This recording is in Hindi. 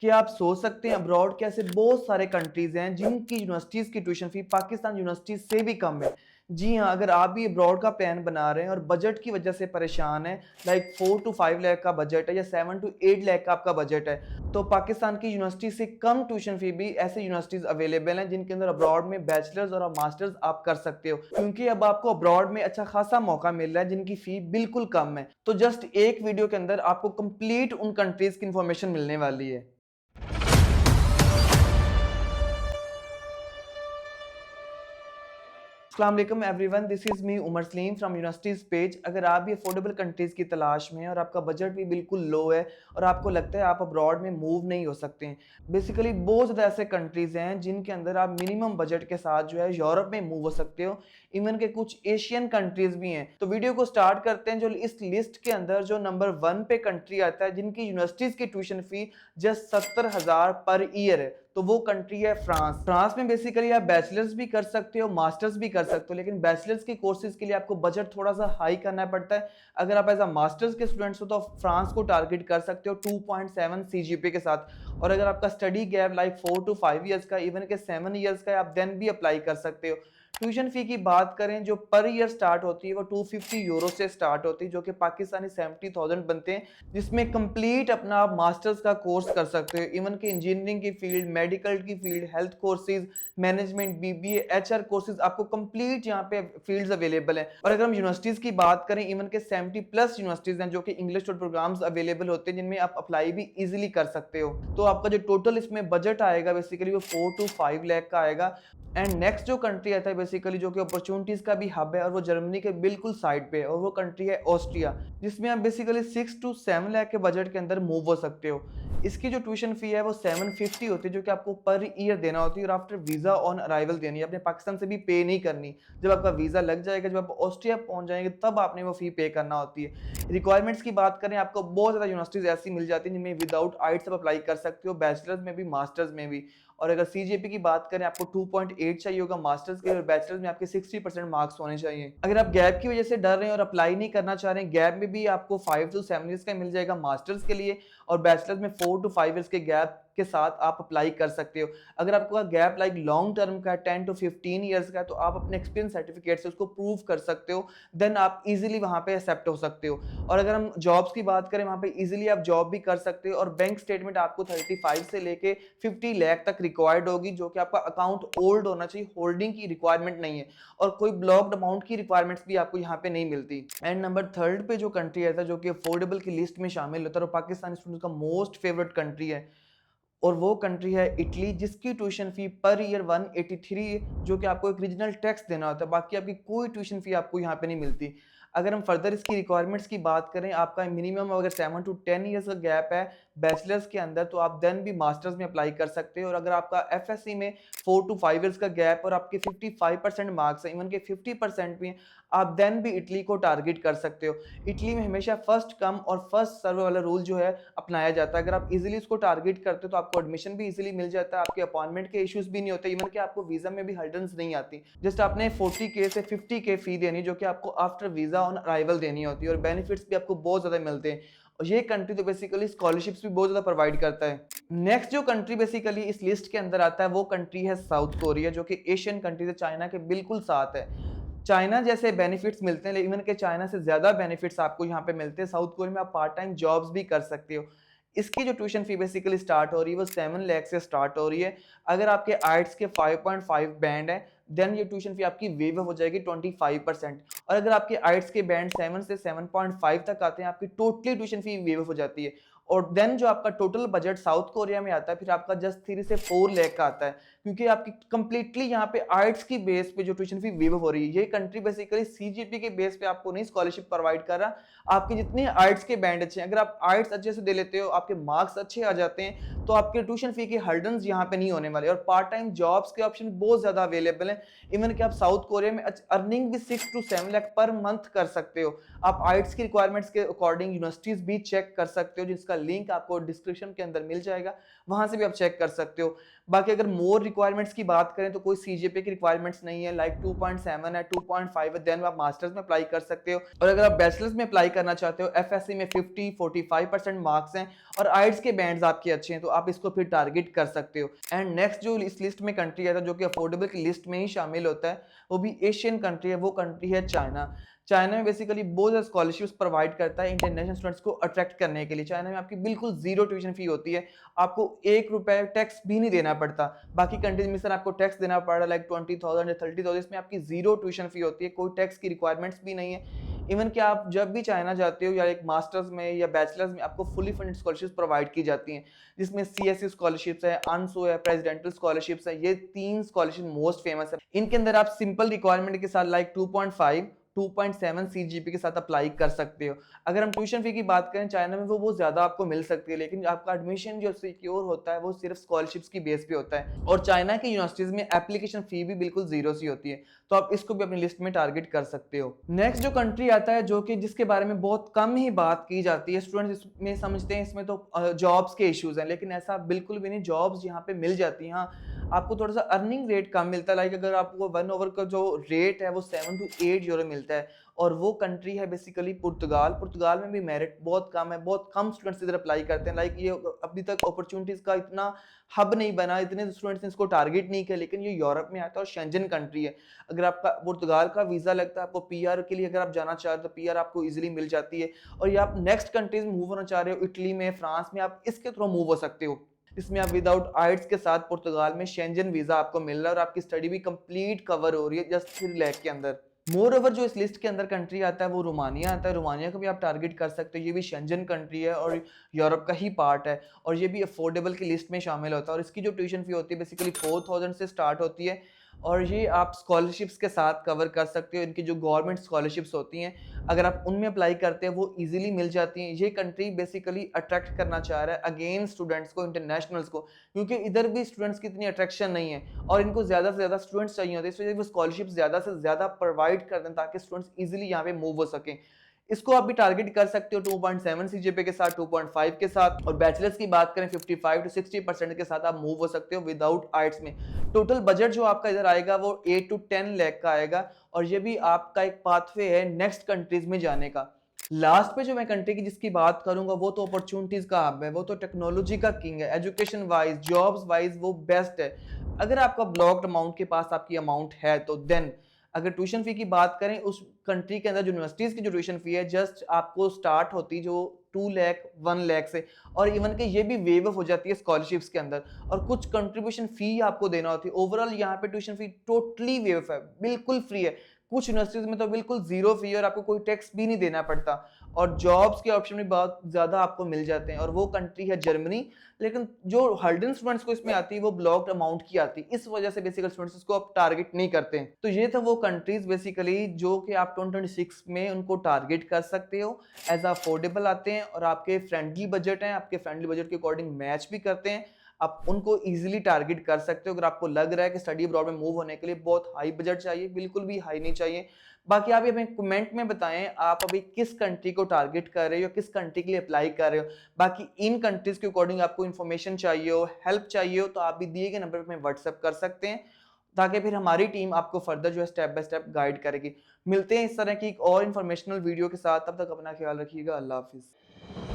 क्या आप सोच सकते हैं अब्रॉड के ऐसे बहुत सारे कंट्रीज हैं जिनकी यूनिवर्सिटीज की ट्यूशन फी पाकिस्तान यूनिवर्सिटीज से भी कम है। जी हाँ, अगर आप भी अब्रॉड का प्लान बना रहे हैं और बजट की वजह से परेशान हैं, लाइक 4 to 5 लाख का बजट है या 7 to 8 लाख का आपका बजट है, तो पाकिस्तान की यूनिवर्सिटी से कम ट्यूशन फी भी ऐसे यूनिवर्सिटीज अवेलेबल हैं जिनके अंदर अब्रॉड में बैचलर्स और मास्टर्स आप कर सकते हो, क्योंकि अब आपको अब्रॉड में अच्छा खासा मौका मिल रहा है जिनकी फी बिल्कुल कम है। तो जस्ट एक वीडियो के अंदर आपको कंप्लीट उन कंट्रीज की इंफॉर्मेशन मिलने वाली है। अस्सलाम वालेकुम everyone, this is me Umar Saleem from universities page. अगर आप भी अफोर्डेबल कंट्रीज़ की तलाश में हैं और आपका बजट भी बिल्कुल लो है और आपको लगता है आप अब्रॉड में मूव नहीं हो सकते हैं, बेसिकली बहुत ज़्यादा ऐसे कंट्रीज़ हैं जिनके अंदर आप मिनिमम बजट के साथ जो है यूरोप में मूव हो सकते हो। इवन के कुछ एशियन कंट्रीज़ भी हैं। तो वीडियो को स्टार्ट करते हैं। जो इस लिस्ट के अंदर जो नंबर 1 पे कंट्री आता है जिनकी यूनिवर्सिटीज़ की tuition fee just 70,000 per year है, तो वो कंट्री है फ्रांस। फ्रांस में बेसिकली आप बैचलर्स भी कर सकते हो, मास्टर्स भी कर सकते हो, लेकिन बैचलर्स के कोर्सेज के लिए आपको बजट थोड़ा सा हाई करना पड़ता है। अगर आप एज अ मास्टर्स के स्टूडेंट्स हो तो आप फ्रांस को टारगेट कर सकते हो 2.7 सीजीपीए के साथ। और अगर आपका study gap like 4 to 5 years का, इवन के 7 ईयर्स का है, आप देन भी अप्लाई कर सकते हो। ट्यूशन फी की बात करें जो पर ईयर स्टार्ट होती है वो 250 यूरो से स्टार्ट होती है, जो कि पाकिस्तानी 70,000 बनते हैं, जिसमें कंप्लीट अपना आप मास्टर्स का कोर्स कर सकते हो। इवन के इंजीनियरिंग की फील्ड, मेडिकल की field, health courses, management, BBA, HR courses, आपको कंप्लीट यहाँ पे फील्ड्स अवेलेबल हैं। और अगर हम यूनिवर्सिटीज की बात करें, इवन के 70+ यूनिवर्सिटीज हैं जो कि इंग्लिश प्रोग्राम्स अवेलेबल होते हैं जिनमें आप अप्लाई भी इजीली कर सकते हो। तो आपका जो टोटल इसमें बजट आएगा बेसिकली वो 4 to 5 लाख का आएगा। एंड नेक्स्ट जो कंट्री आता है बेसिकली जो कि अपॉर्चुनिटीज का भी हब है और वो जर्मनी के बिल्कुल साइड पे है, और वो कंट्री है ऑस्ट्रिया, जिसमें आप बेसिकली 6 to 7 लाख के बजट के अंदर मूव हो सकते हो। इसकी जो ट्यूशन फी है वो 750 होती है, जो कि आपको पर ईयर देना होती है और आफ्टर वीजा ऑन अराइवल देनी है। अपने पाकिस्तान से भी पे नहीं करनी। जब आपका वीजा लग जाएगा, जब आप ऑस्ट्रिया पहुंच जाएंगे, तब आपने वो फी पे करना होती है। रिक्वायरमेंट्स की बात करें, आपको बहुत ज्यादा यूनिवर्सिटीज ऐसी मिल जाती है जिनमें विदाउट आइट्स आप अप्लाई कर सकते हो, बैचलर्स में भी मास्टर्स में भी। और अगर सीजीपी की बात करें, आपको 2.8 चाहिए होगा मास्टर्स के, और बैचलर्स में आपके 60% मार्क्स होने चाहिए। अगर आप गैप की वजह से डर रहे हैं और अप्लाई नहीं करना चाह रहे हैं, गैप में भी आपको 5 to 7 ईयर्स का मिल जाएगा मास्टर्स के लिए, और बैचलर्स में 4 to 5 ईयर्स के गैप के साथ आप अप्लाई कर सकते हो। अगर आपका गैप लाइक लॉन्ग टर्म का 10 to 15 ईयर्स का है, तो आप अपने एक्सपीरियंस सर्टिफिकेट से उसको प्रूव कर सकते हो, देन आप इजीली वहां पे एक्सेप्ट हो सकते हो। और अगर हम जॉब्स की बात करें, वहां पे इजीली आप जॉब भी कर सकते हो, और बैंक स्टेटमेंट आपको 35 से लेके 50 लाख तक रिक्वायर्ड होगी, जो कि आपका अकाउंट ओल्ड होना चाहिए, होल्डिंग की रिक्वायरमेंट नहीं है, और कोई ब्लॉक्ड अमाउंट की रिक्वायरमेंट्स भी आपको यहाँ पे नहीं मिलती। एंड नंबर 3 पे जो कंट्री आता है जो कि अफोर्डेबल की लिस्ट में शामिल होता है और पाकिस्तानी स्टूडेंट्स का मोस्ट फेवरेट कंट्री है, और वो कंट्री है इटली, जिसकी ट्यूशन फी पर ईयर 183 है, जो कि आपको एक रीजनल टैक्स देना होता है। बाकी आपकी कोई ट्यूशन फी आपको यहाँ पे नहीं मिलती। अगर हम फर्दर इसकी रिक्वायरमेंट्स की बात करें, आपका मिनिमम अगर 7 to 10 ईयर्स का गैप है बैचलर्स के अंदर, तो आप देन भी मास्टर्स में अप्लाई कर सकते हो। और अगर आपका एफएससी में 4 to 5 ईयर्स का गैप और आपके 55% मार्क्स है, इवन के 50% भी हैं, आप देन भी इटली को टारगेट कर सकते हो। इटली में हमेशा फर्स्ट कम और फर्स्ट सर्व वाला रूल जो है अपनाया जाता है। अगर आप इजीली इसको टारगेट करते हो तो आपको एडमिशन भी इजीली मिल जाता है, आपके अपॉइंटमेंट के इश्यूज भी नहीं होते, इवन कि आपको वीजा में भी हर्डल्स नहीं आती। जस्ट आपने 40K से 50K फी देनी, जो कि आपको आफ्टर वीजा ऑन अराइवल देनी होती है, और बेनिफिट्स भी आपको बहुत ज्यादा मिलते हैं। और ये कंट्री तो बेसिकली स्कॉलरशिप्स भी बहुत ज्यादा प्रोवाइड करता है। नेक्स्ट जो कंट्री बेसिकली इस लिस्ट के अंदर आता है वो कंट्री है साउथ कोरिया, जो कि एशियन कंट्री से चाइना के बिल्कुल साथ है। चाइना जैसे बेनिफिट्स मिलते हैं, लेकिन इवन के चाइना से ज्यादा बेनिफिट्स आपको यहाँ पे मिलते हैं। साउथ कोरिया में आप पार्ट टाइम जॉब्स भी कर सकते हो। इसकी जो ट्यूशन फी बेसिकली स्टार्ट हो रही है वो 7 लाख से स्टार्ट हो रही है। अगर आपके आइट्स के 5.5 बैंड है, देन ये ट्यूशन फी आपकी वेव हो जाएगी 25%। और अगर आपके आइट्स के बैंड 7 से 7.5 तक आते हैं, आपकी टोटली ट्यूशन फी वेव हो जाती है। और देन जो आपका टोटल बजट साउथ कोरिया में आता है, फिर आपका जस्ट 3 से 4 लाख का आता है, क्योंकि आपकी कंप्लीटली यहाँ पे आर्ट्स की बेस पे जो ट्यूशन फी वेव हो रही है। ये कंट्री बेसिकली सीजीपी के बेस पे आपको नहीं स्कॉलरशिप प्रोवाइड कर रहा। आपके जितने आर्ट्स के बैंड अच्छे हैं, अगर आप आर्ट्स अच्छे से दे लेते हो, आपके मार्क्स अच्छे आ जाते हैं, तो आपके ट्यूशन फी के हर्डन्स यहाँ पे नहीं होने वाले। और पार्ट टाइम जॉब्स के ऑप्शन बहुत ज्यादा अवेलेबल हैं। इवन कि आप साउथ कोरिया में अर्निंग भी 6 to 7 लाख पर मंथ कर सकते हो। आप आइट्स की रिक्वायरमेंट्स के अकॉर्डिंग यूनिवर्सिटीज भी चेक कर सकते हो, जिसका लिंक आपको डिस्क्रिप्शन के अंदर मिल जाएगा, वहां से भी आप चेक कर सकते हो। बाकी अगर मोर रिक्वायरमेंट्स की बात करें तो कोई सीजीपीए की रिक्वायरमेंट्स नहीं है, लाइक 2.7 है, 2.5 है, देन आप मास्टर्स में अप्लाई कर सकते हो। और अगर आप बैचलर्स में अप्लाई करना चाहते हो, एफएससी में 50-45% मार्क्स हैं और आइट्स के बैंड्स आपके अच्छे हैं, तो आप इसको फिर टारगेट कर सकते हो। एंड नेक्स्ट जो इस लिस्ट में कंट्री आता है जो कि अफोर्डेबल की लिस्ट में ही शामिल होता है, वो भी एशियन कंट्री है, वो कंट्री है चाइना। चाइना में बेसिकली बहुत ज़्यादा स्कॉलरशिप्स प्रोवाइड करता है इंटरनेशनल स्टूडेंट्स को अट्रैक्ट करने के लिए। चाइना में आपकी बिल्कुल जीरो ट्यूशन फी होती है, आपको 1 रुपए टैक्स भी नहीं देना पड़ता। बाकी कंट्रीज में सर आपको टैक्स देना पड़ रहा है, लाइक 20,000 या 30,000, इसमें आपकी जीरो ट्यूशन फी होती है, कोई टैक्स की रिक्वायरमेंट्स भी नहीं है। इवन कि आप जब भी चाइना जाते हो या एक मास्टर्स में या बैचलर्स में, आपको फुली फंडेड स्कॉलरशिप्स प्रोवाइड की जाती हैं, जिसमें सीएससी स्कॉलरशिप्स है, आंसो है, प्रेसिडेंटल स्कॉलरशिप्स है। ये 3 स्कॉलरशिप मोस्ट फेमस है। इनके अंदर आप सिंपल रिक्वायरमेंट के साथ लाइक 2.5 2.7 सीजीपी के साथ अप्लाई कर सकते हो। अगर हम ट्यूशन फी की बात करें चाइना में, वो बहुत ज़्यादा आपको मिल सकती है, लेकिन आपका एडमिशन जो सिक्योर होता है वो सिर्फ स्कॉलरशिप्स की बेस पे होता है। और चाइना की यूनिवर्सिटीज़ में एप्लीकेशन फी भी बिल्कुल जीरो सी होती है, तो आप इसको भी अपनी लिस्ट में टारगेट कर सकते हो। नेक्स्ट जो कंट्री आता है जो कि जिसके बारे में बहुत कम ही बात की जाती है, स्टूडेंट्स इसमें समझते हैं इसमें तो जॉब्स के इश्यूज़ हैं, लेकिन ऐसा बिल्कुल भी नहीं। जॉब्स यहाँ पे मिल जाती हैं, हाँ आपको थोड़ा सा अर्निंग रेट कम मिलता है, लाइक अगर आपको 1 ओवर का जो रेट है वो 7 to 8 यूरो मिलता है। और वो कंट्री है बेसिकली पुर्तगाल। पुर्तगाल में भी मेरिट बहुत कम है, बहुत कम स्टूडेंट्स इधर अप्लाई करते हैं, लाइक ये अभी तक अपॉर्चुनिटीज़ का इतना हब नहीं बना, इतने स्टूडेंट्स ने इसको टारगेट नहीं किया, लेकिन ये यूरोप में आता है और शेंजन कंट्री है। अगर आपका पुर्तगाल का वीज़ा लगता है, आपको पीआर के लिए अगर आप जाना चाहते हो तो पीआर आपको ईजिली मिल जाती है। और ये आप नेक्स्ट कंट्रीज में मूव होना चाह रहे हो, इटली में, फ्रांस में, आप इसके थ्रू मूव हो सकते हो। इसमें आप विदाउट आइट्स के साथ पुर्तगाल में शेंजन वीज़ा आपको मिल रहा है और आपकी स्टडी भी कंप्लीट कवर हो रही है जस्ट 3 लाख के अंदर। मोर ओवर जो इस लिस्ट के अंदर कंट्री आता है वो रोमानिया आता है। रोमानिया को भी आप टारगेट कर सकते हो, ये भी शेंजन कंट्री है और यूरोप का ही पार्ट है, और ये भी अफोर्डेबल की लिस्ट में शामिल होता है। और इसकी जो ट्यूशन फी होती है बेसिकली 4,000 से स्टार्ट होती है, और ये आप स्कॉलरशिप्स के साथ कवर कर सकते हो। इनकी जो गवर्नमेंट स्कॉलरशिप्स होती हैं, अगर आप उनमें अप्लाई करते हैं वो ईजिली मिल जाती हैं। ये कंट्री बेसिकली अट्रैक्ट करना चाह रहा है अगेन स्टूडेंट्स को, इंटरनेशनल्स को, क्योंकि इधर भी स्टूडेंट्स की इतनी अट्रैक्शन नहीं है और इनको ज़्यादा से ज़्यादा स्टूडेंट्स चाहिए होते हैं, इस वजह से वो स्कॉलरशिप ज़्यादा से ज़्यादा प्रोवाइड कर दें ताकि स्टूडेंट्स ईजिली यहाँ पे मूव हो सकें। इसको आप भी टारगेट कर सकते हो 2.7 सीजीपीए के साथ, 2.5 के साथ। और बैचलर्स की बात करें 55 to 60% के साथ आप मूव हो सकते हो विदाउट आइट्स में। टोटल बजट जो आपका इधर आएगा वो 8 to 10 लाख का आएगा, और ये भी आपका एक पाथवे है नेक्स्ट कंट्रीज में जाने का। लास्ट पे जो मैं कंट्री की जिसकी बात करूंगा वो तो अपॉर्चुनिटीज का हब है, वो तो टेक्नोलॉजी का किंग है। एजुकेशन वाइज, जॉब्स वाइज वो बेस्ट है। अगर आपका ब्लॉक्ड अमाउंट के पास आपकी अमाउंट है तो देन, अगर ट्यूशन फी की बात करें उस कंट्री के अंदर यूनिवर्सिटीज़ की जो ट्यूशन फी है जस्ट आपको स्टार्ट होती जो 2 लाख 1 लाख से, और इवन के ये भी वेव ऑफ हो जाती है स्कॉलरशिप्स के अंदर, और कुछ कंट्रीब्यूशन फी आपको देना होती है। ओवरऑल यहाँ पे ट्यूशन फी टोटली वेव है, बिल्कुल फ्री है। कुछ यूनिवर्सिटीज में तो बिल्कुल जीरो फी और आपको कोई टैक्स भी नहीं देना पड़ता, और जॉब्स के ऑप्शन भी बहुत ज़्यादा आपको मिल जाते हैं। और वो कंट्री है जर्मनी, लेकिन जो हर्डन स्टूडेंट्स को इसमें आती है वो ब्लॉक्ड अमाउंट की आती है, इस वजह से बेसिकली स्टूडेंट्स को आप टारगेट नहीं करते हैं। तो ये था वो कंट्रीज बेसिकली जो कि आप 2026 में उनको टारगेट कर सकते हो, एज अफोर्डेबल आते हैं और आपके फ्रेंडली बजट हैं, आपके फ्रेंडली बजट के अकॉर्डिंग मैच भी करते हैं। आप उनको इजीली टारगेट कर सकते हो। अगर आपको लग रहा है कि स्टडी अब्रॉड में मूव होने के लिए बहुत हाई बजट चाहिए, बिल्कुल भी हाई नहीं चाहिए। बाकी आप ये हमें कमेंट में बताएं आप अभी किस कंट्री को टारगेट कर रहे हो, किस कंट्री के लिए अप्लाई कर रहे हो। बाकी इन कंट्रीज के अकॉर्डिंग आपको इन्फॉर्मेशन चाहिए हो, हेल्प चाहिए हो, तो आप भी दिए गए नंबर पर व्हाट्सएप कर सकते हैं, ताकि फिर हमारी टीम आपको फर्दर जो है स्टेप बाय स्टेप गाइड करेगी। मिलते हैं इस तरह की एक और इन्फॉर्मेशनल वीडियो के साथ, तब तक अपना ख्याल रखिएगा। अल्लाह हाफिज़।